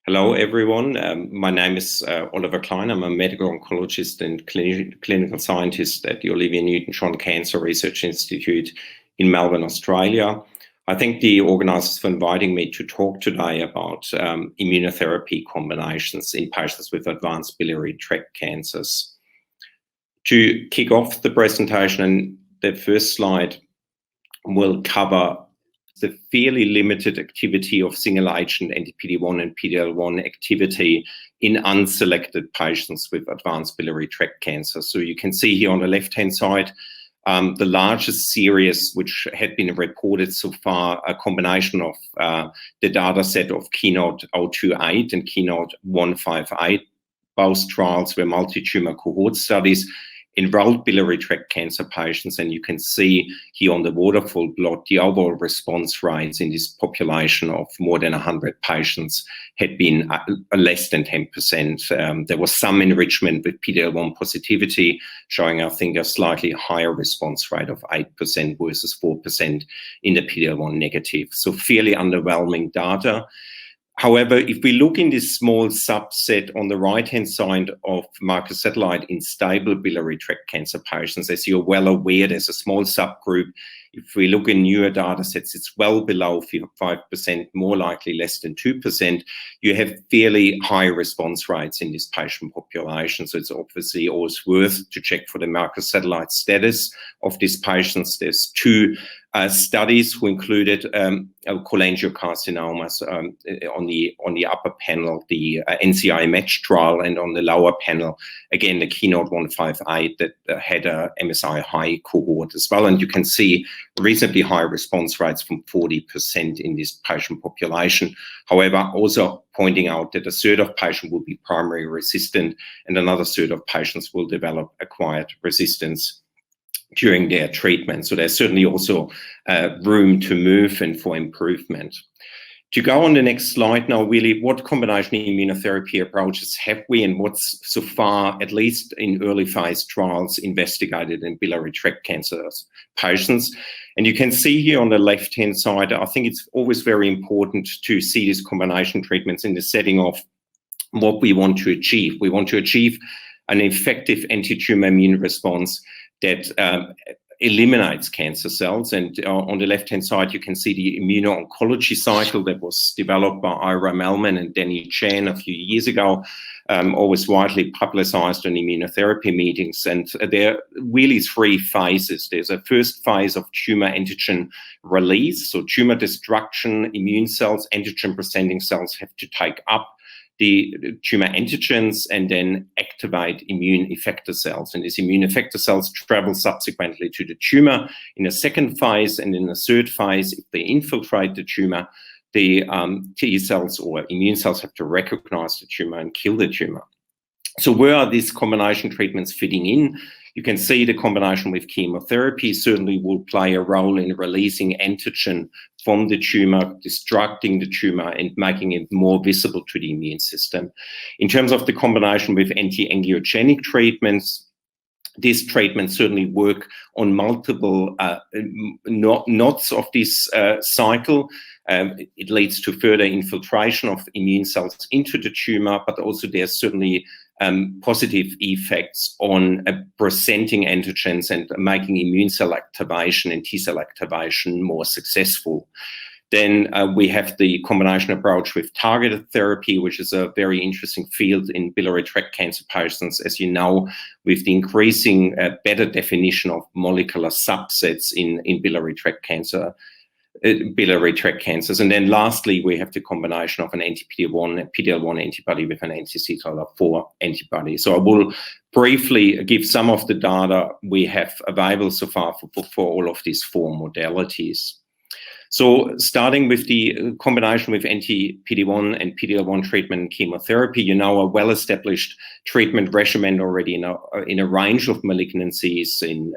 Hello, everyone. My name is Oliver Klein. I'm a medical oncologist and clinical scientist at the Olivia Newton-John Cancer Research Institute in Melbourne, Australia. I thank the organisers for inviting me to talk today about immunotherapy combinations in patients with advanced biliary tract cancers. To kick off the presentation, the first slide will cover the fairly limited activity of single-agent anti-PD-1 and PD-L1 activity in unselected patients with advanced biliary tract cancer. So you can see here on the left-hand side, the largest series which had been reported so far, a combination of the data set of KEYNOTE-028 and KEYNOTE-158. Both trials were multi-tumor cohort studies, enrolled biliary tract cancer patients, and you can see here on the waterfall plot the overall response rates in this population of more than 100 patients had been less than 10%. There was some enrichment with PD-L1 positivity, showing, I think, a slightly higher response rate of 8% versus 4% in the PD-L1 negative. So fairly underwhelming data. However, if we look in this small subset on the right-hand side of microsatellite in stable biliary tract cancer patients, as you're well aware, there's a small subgroup. If we look in newer data sets, it's well below 5%, more likely less than 2%. You have fairly high response rates in this patient population. So it's obviously always worth to check for the microsatellite status of these patients. There's two studies who included cholangiocarcinomas on the upper panel, the NCI match trial, and on the lower panel, again, the KEYNOTE-158 that had a MSI high cohort as well. And you can see reasonably high response rates from 40% in this patient population. However, also pointing out that a third of patients will be primary resistant and another third of patients will develop acquired resistance during their treatment. So there's certainly also room to move and for improvement. To go on the next slide now, really, what combination immunotherapy approaches have we, and what's so far, at least in early phase trials, investigated in biliary tract cancer patients? And you can see here on the left-hand side, I think it's always very important to see these combination treatments in the setting of what we want to achieve. We want to achieve an effective anti-tumor immune response that eliminates cancer cells. And on the left-hand side, you can see the immuno-oncology cycle that was developed by Ira Mellman and Danny Chan a few years ago, always widely publicized in immunotherapy meetings. And there are really three phases. There's a first phase of tumor antigen release. So tumor destruction, immune cells, antigen-presenting cells have to take up the tumor antigens and then activate immune effector cells. And these immune effector cells travel subsequently to the tumor in a second phase. And in the third phase, if they infiltrate the tumor, the T cells or immune cells have to recognize the tumor and kill the tumor. So where are these combination treatments fitting in? You can see the combination with chemotherapy certainly will play a role in releasing antigen from the tumor, destructing the tumor, and making it more visible to the immune system. In terms of the combination with antiangiogenic treatments, these treatments certainly work on multiple knots of this cycle. It leads to further infiltration of immune cells into the tumor, but also there's certainly positive effects on presenting antigens and making immune cell activation and T cell activation more successful. Then we have the combination approach with targeted therapy, which is a very interesting field in biliary tract cancer patients, as you know, with the increasing better definition of molecular subsets in biliary tract cancer. Biliary tract cancers. And then lastly, we have the combination of an anti-PD-1, PD-L1 antibody with an anti-CTLA-4 antibody. So I will briefly give some of the data we have available so far for all of these four modalities. So starting with the combination with anti-PD-1 and PD-L1 treatment and chemotherapy, you know, a well-established treatment regimen already in a range of malignancies, in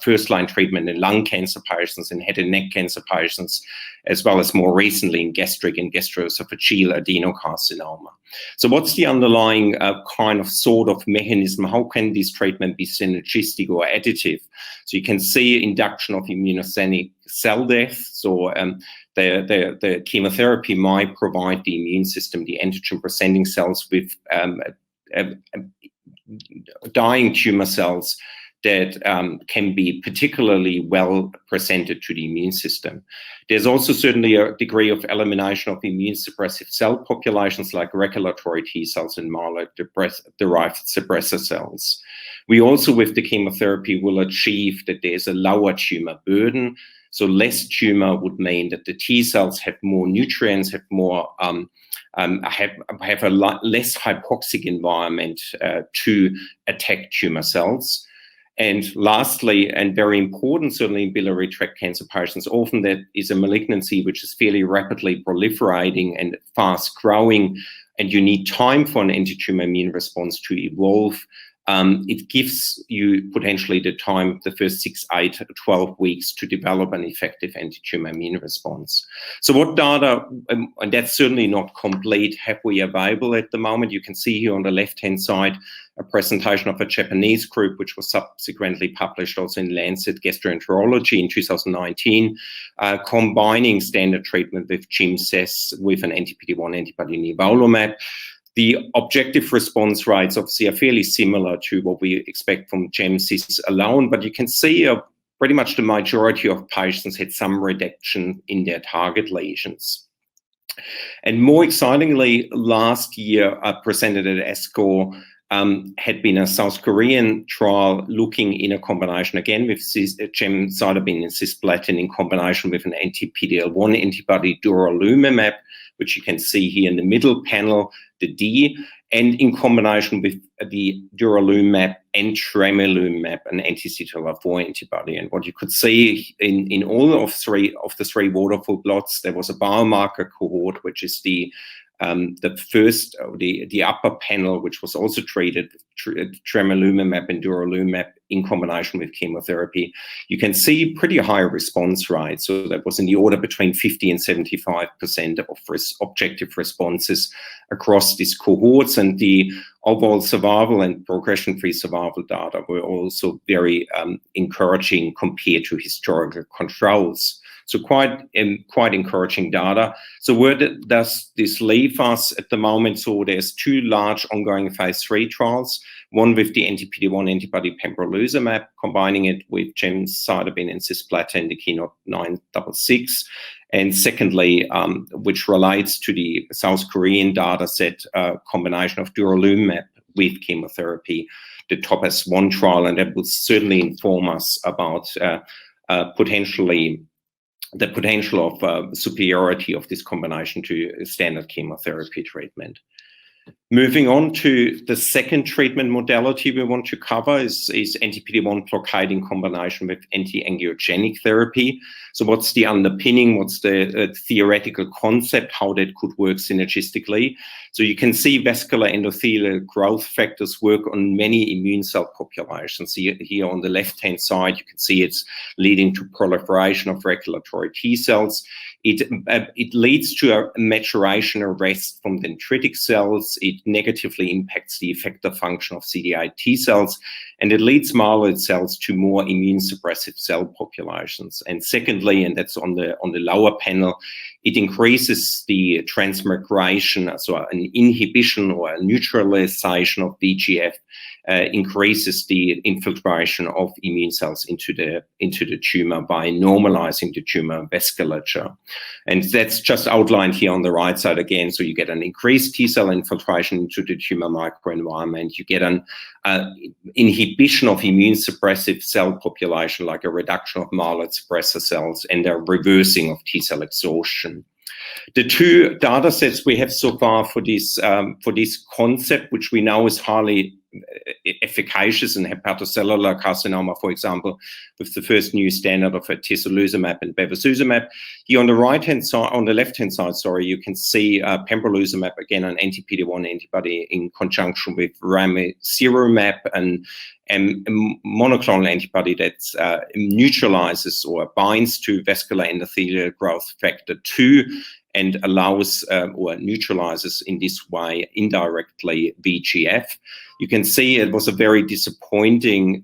first-line treatment in lung cancer patients, in head and neck cancer patients, as well as more recently in gastric and gastroesophageal adenocarcinoma. So what's the underlying kind of sort of mechanism? How can this treatment be synergistic or additive? So you can see induction of immunogenic cell death. So the chemotherapy might provide the immune system, the antigen-presenting cells, with dying tumor cells that can be particularly well presented to the immune system. There's also certainly a degree of elimination of immune suppressive cell populations like regulatory T cells and myeloid-derived suppressor cells. We also, with the chemotherapy, will achieve that there's a lower tumor burden. So less tumor would mean that the T cells have more nutrients, have more have a less hypoxic environment to attack tumor cells. And lastly, and very important, certainly in biliary tract cancer patients, often that is a malignancy which is fairly rapidly proliferating and fast growing, and you need time for an anti-tumor immune response to evolve. It gives you potentially the time, the first 6, 8, 12 weeks to develop an effective anti-tumor immune response. So what data, and that's certainly not complete, have we available at the moment? You can see here on the left-hand side a presentation of a Japanese group, which was subsequently published also in Lancet Gastroenterology in 2019, combining standard treatment with GemCis with an anti-PD-1 antibody nivolumab. The objective response rates obviously are fairly similar to what we expect from GemCis alone, but you can see pretty much the majority of patients had some reduction in their target lesions. And more excitingly, last year presented at ASCO had been a South Korean trial looking in a combination again with gemcitabine and cisplatin in combination with an anti-PD-L1 antibody durvalumab, which you can see here in the middle panel, the D, and in combination with the durvalumab and tremelimumab, an anti-CTLA-4 antibody. And what you could see in all of the three waterfall plots, there was a biomarker cohort, which is the first, the upper panel, which was also treated with tremelimumab and durvalumab in combination with chemotherapy. You can see pretty high response rates. So that was in the order between 50 and 75% of objective responses across these cohorts. And the overall survival and progression-free survival data were also very encouraging compared to historical controls. So quite encouraging data. So where does this leave us at the moment? So there's 2 large ongoing phase 3 trials, one with the anti-PD-1 antibody pembrolizumab, combining it with gemcitabine and cisplatin, the Keynote 966. And secondly, which relates to the South Korean data set, combination of durvalumab with chemotherapy, the TOPAZ-1 trial, and that would certainly inform us about the potential of superiority of this combination to standard chemotherapy treatment. Moving on to the second treatment modality we want to cover is anti-PD-1 blockade in combination with antiangiogenic therapy. So what's the underpinning? What's the theoretical concept, how that could work synergistically? So you can see vascular endothelial growth factors work on many immune cell populations. Here on the left-hand side, you can see it's leading to proliferation of regulatory T cells. It leads to a maturation arrest from dendritic cells. It negatively impacts the effector function of CD8 T cells, and it leads myeloid cells to more immune suppressive cell populations. And secondly, and that's on the lower panel, it increases the transmigration, so an inhibition or a neutralization of VEGF increases the infiltration of immune cells into the tumor by normalizing the tumor vasculature. And that's just outlined here on the right side again. So you get an increased T cell infiltration into the tumor microenvironment. You get an inhibition of immune suppressive cell population, like a reduction of myeloid suppressor cells, and a reversing of T cell exhaustion. The 2 data sets we have so far for this concept, which we know is highly efficacious in hepatocellular carcinoma, for example, with the first new standard of atezolizumab and bevacizumab. Here on the right-hand side, on the left-hand side, sorry, you can see pembrolizumab, again, an anti-PD-1 antibody in conjunction with ramucirumab, and a monoclonal antibody that neutralizes or binds to vascular endothelial growth factor 2 and allows or neutralizes in this way indirectly VEGF. You can see it was a very disappointing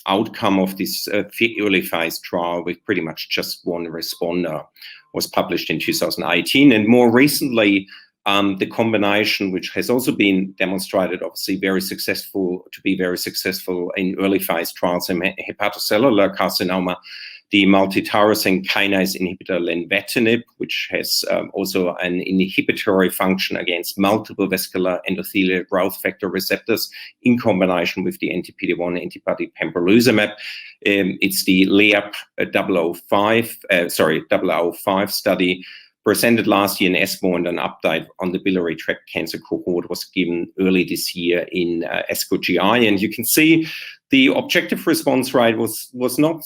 outcome of this early phase trial with pretty much just one responder. Was published in 2018, and more recently the combination, which has also been demonstrated obviously to be very successful in early phase trials in hepatocellular carcinoma, the multityrosine kinase inhibitor lenvatinib, which has also an inhibitory function against multiple vascular endothelial growth factor receptors in combination with the anti-PD-1 antibody pembrolizumab. It's the LEAP 005 study presented last year in ESMO, and an update on the biliary tract cancer cohort was given early this year in ASCO GI. And you can see the objective response rate was not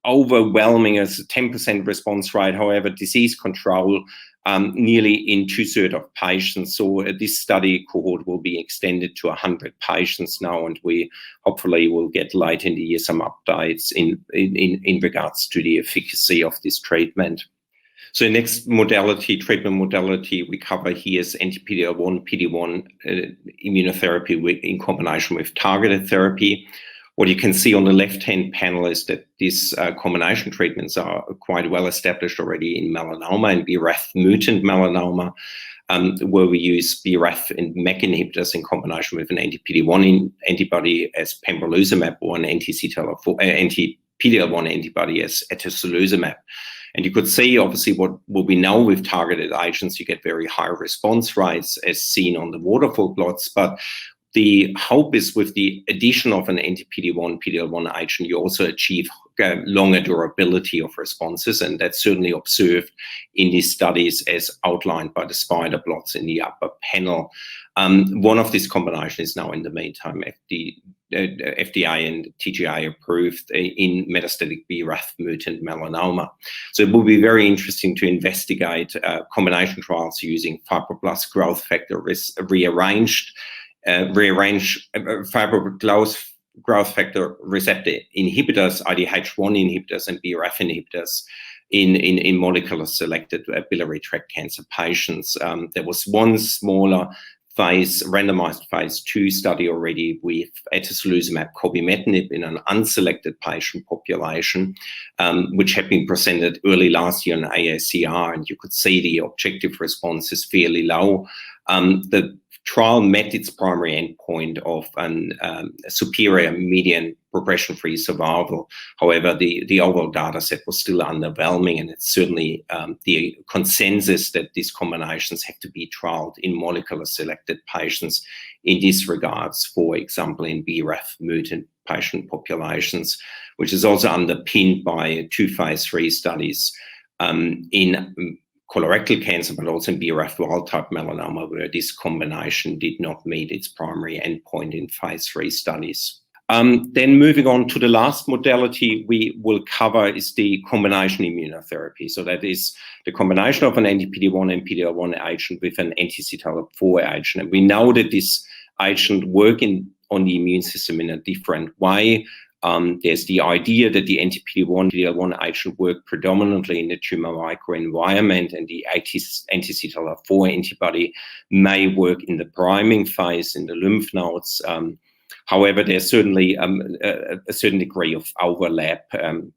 overwhelming as a 10% response rate. However, disease control nearly in 2/3 of patients. So this study cohort will be extended to 100 patients now, and we hopefully will get later in the year some updates in regards to the efficacy of this treatment. So the next treatment modality we cover here is anti-PD-L1, PD-1 immunotherapy in combination with targeted therapy. What you can see on the left-hand panel is that these combination treatments are quite well established already in melanoma and BRAF mutant melanoma, where we use BRAF and MEK inhibitors in combination with an anti-PD-1 antibody as pembrolizumab, or an anti-PD-L1 antibody as atezolizumab. And you could see, obviously, what we know with targeted agents, you get very high response rates as seen on the waterfall plots. But the hope is with the addition of an anti-PD-1, PD-L1 agent, you also achieve longer durability of responses. And that's certainly observed in these studies as outlined by the spider plots in the upper panel. One of these combinations is now in the meantime FDA and TGA approved in metastatic BRAF mutant melanoma. So it will be very interesting to investigate combination trials using fibroblast growth factor rearranged fibroblast growth factor receptor inhibitors, IDH1 inhibitors and BRAF inhibitors in molecular selected biliary tract cancer patients. There was one smaller randomized phase 2 study already with atezolizumab cobimetinib in an unselected patient population, which had been presented early last year in AACR, and you could see the objective response is fairly low. The trial met its primary endpoint of a superior median progression-free survival. However, the overall data set was still underwhelming, and it's certainly the consensus that these combinations have to be trialed in molecular selected patients in this regards, for example, in BRAF mutant patient populations, which is also underpinned by 2 phase 3 studies in colorectal cancer, but also in BRAF wild-type melanoma, where this combination did not meet its primary endpoint in phase 3 studies. Then moving on to the last modality we will cover is the combination immunotherapy. So that is the combination of an anti-PD-1 and PD-L1 agent with an anti-CTLA-4 agent. And we know that this agent works on the immune system in a different way. There's the idea that the anti-PD-1, PD-L1 agent work predominantly in the tumor microenvironment, and the anti-CTLA-4 antibody may work in the priming phase in the lymph nodes. However, there's certainly a certain degree of overlap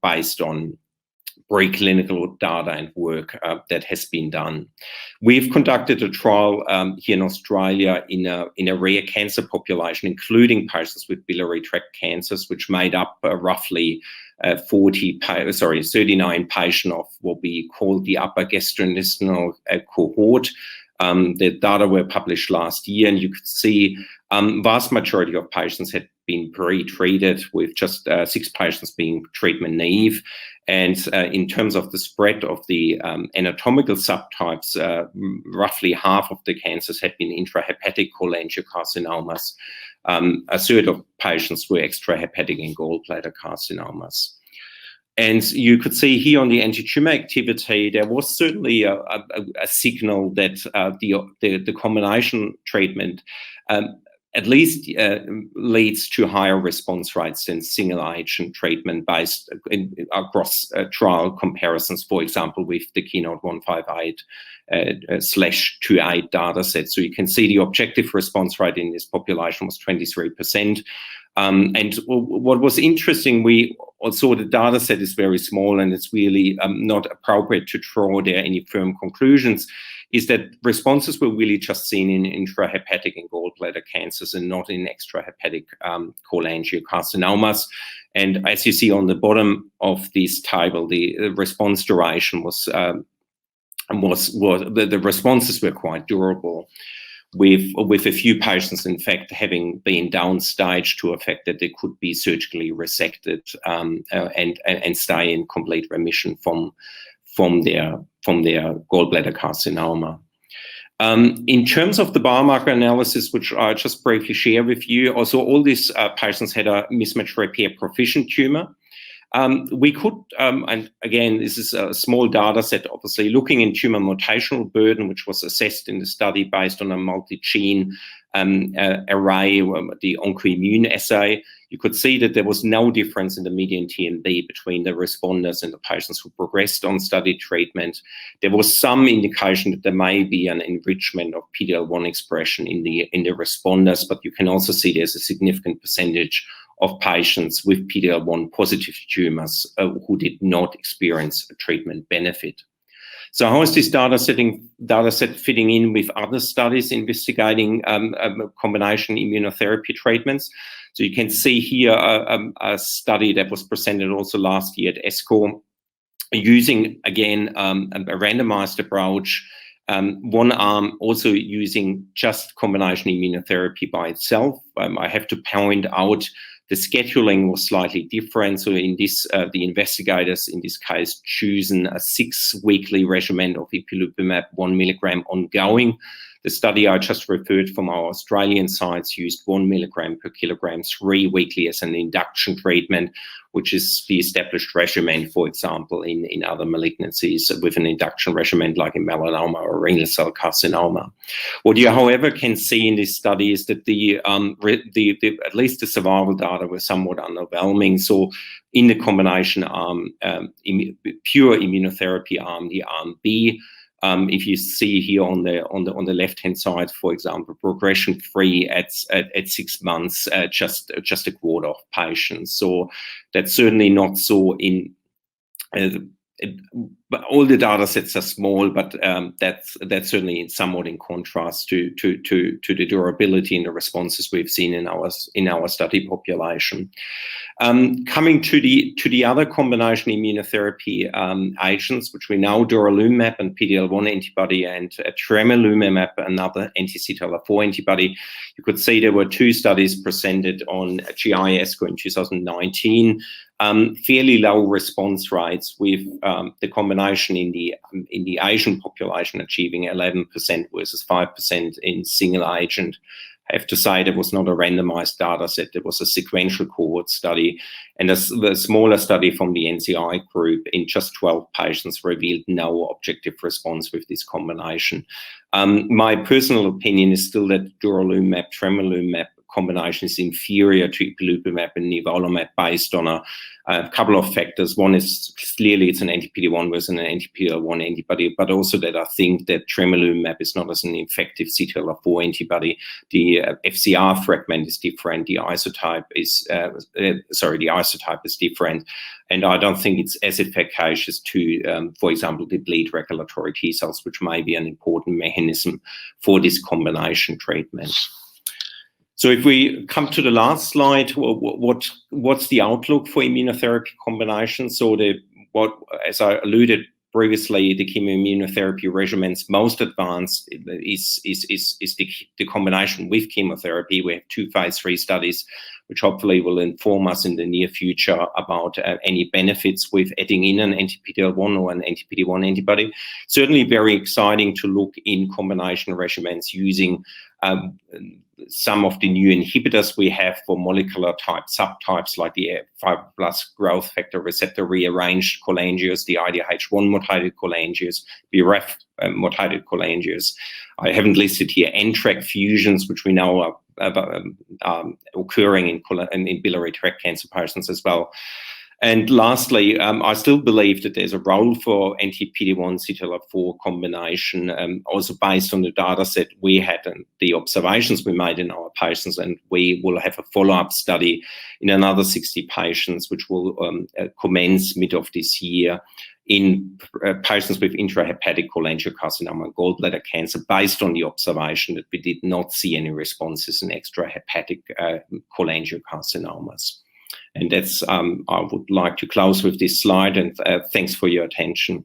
based on preclinical data and work that has been done. We've conducted a trial here in Australia in a rare cancer population, including patients with biliary tract cancers, which made up roughly 39 patients of what we call the upper gastrointestinal cohort. The data were published last year, and you could see vast majority of patients had been pre-treated, with just 6 patients being treatment naive. And in terms of the spread of the anatomical subtypes, roughly half of the cancers had been intrahepatic cholangiocarcinomas. a third of patients were extrahepatic and gallbladder carcinomas. And you could see here on the anti-tumor activity, there was certainly a signal that the combination treatment at least leads to higher response rates than single agent treatment based across trial comparisons, for example, with the Keynote 158 /28 data set. So you can see the objective response rate in this population was 23%. And what was interesting, we also the data set is very small and it's really not appropriate to draw there any firm conclusions, is that responses were really just seen in intrahepatic and gallbladder cancers and not in extrahepatic cholangiocarcinomas. And as you see on the bottom of this table, the response duration was the responses were quite durable, with a few patients, in fact, having been downstage to a fact that they could be surgically resected and stay in complete remission from their gallbladder carcinoma. In terms of the biomarker analysis, which I just briefly share with you, also all these patients had a mismatch repair proficient tumor. We could, and again, this is a small data set, obviously, looking in tumor mutational burden, which was assessed in the study based on a multi-gene array, the OncoImmune assay. You could see that there was no difference in the median TMB between the responders and the patients who progressed on study treatment. There was some indication that there may be an enrichment of PD-L1 expression in the responders, but you can also see there's a significant percentage of patients with PD-L1 positive tumors who did not experience a treatment benefit. So how is this data set fitting in with other studies investigating combination immunotherapy treatments? So you can see here a study that was presented also last year at ESCO, using, again, a randomized approach, one arm also using just combination immunotherapy by itself. I have to point out the scheduling was slightly different. So in this, the investigators in this case chosen a 6-weekly regimen of ipilimumab 1 milligram ongoing. The study I just referred from our Australian sites used 1 milligram per kilogram 3 weekly as an induction treatment, which is the established regimen, for example, in other malignancies with an induction regimen like in melanoma or renal cell carcinoma. What you, however, can see in this study is that at least the survival data were somewhat underwhelming. So in the combination arm, pure immunotherapy arm, the arm B, if you see here on the left-hand side, for example, progression-free at 6 months, just a quarter of patients. So that's certainly not so in. But all the data sets are small, but that's certainly somewhat in contrast to the durability and the responses we've seen in our study population. Coming to the other combination immunotherapy agents, which we know, durvalumab and PD-L1 antibody, and tremelimumab, another anti-CTLA4 antibody. You could see there were 2 studies presented on GI ESCO in 2019. Fairly low response rates with the combination in the Asian population achieving 11% versus 5% in single agent. I have to say there was not a randomized data set. There was a sequential cohort study, and the smaller study from the NCI group in just 12 patients revealed no objective response with this combination. My personal opinion is still that durvalumab, tremelimumab combination is inferior to ipilimumab and nivolumab based on a couple of factors. One is clearly it's an anti-PD-1 versus an anti-PD-L1 antibody, but also that I think that tremelimumab is not as an effective CTLA4 antibody. The FCR fragment is different. The isotype is different, and I don't think it's as efficacious to, for example, deplete regulatory T cells, which may be an important mechanism for this combination treatment. So if we come to the last slide, what's the outlook for immunotherapy combinations? So as I alluded previously, the chemoimmunotherapy regimens most advanced is the combination with chemotherapy. We have 2 phase 3 studies which hopefully will inform us in the near future about any benefits with adding in an anti-PD-L1 or an anti-PD-1 antibody. Certainly very exciting to look in combination regimens using some of the new inhibitors we have for molecular type subtypes like the fibroblast growth factor receptor rearranged cholangiomas, the IDH1 mutated cholangiomas, BRAF mutated cholangiomas. I haven't listed here Tract fusions, which we know are occurring in biliary tract cancer patients as well. And lastly, I still believe that there's a role for anti-PD-1 CTLA-4 combination, also based on the data set we had and the observations we made in our patients. And we will have a follow-up study in another 60 patients, which will commence mid of this year in patients with intrahepatic cholangiocarcinoma and gallbladder cancer, based on the observation that we did not see any responses in extrahepatic cholangiocarcinomas. And that's, I would like to close with this slide, and thanks for your attention.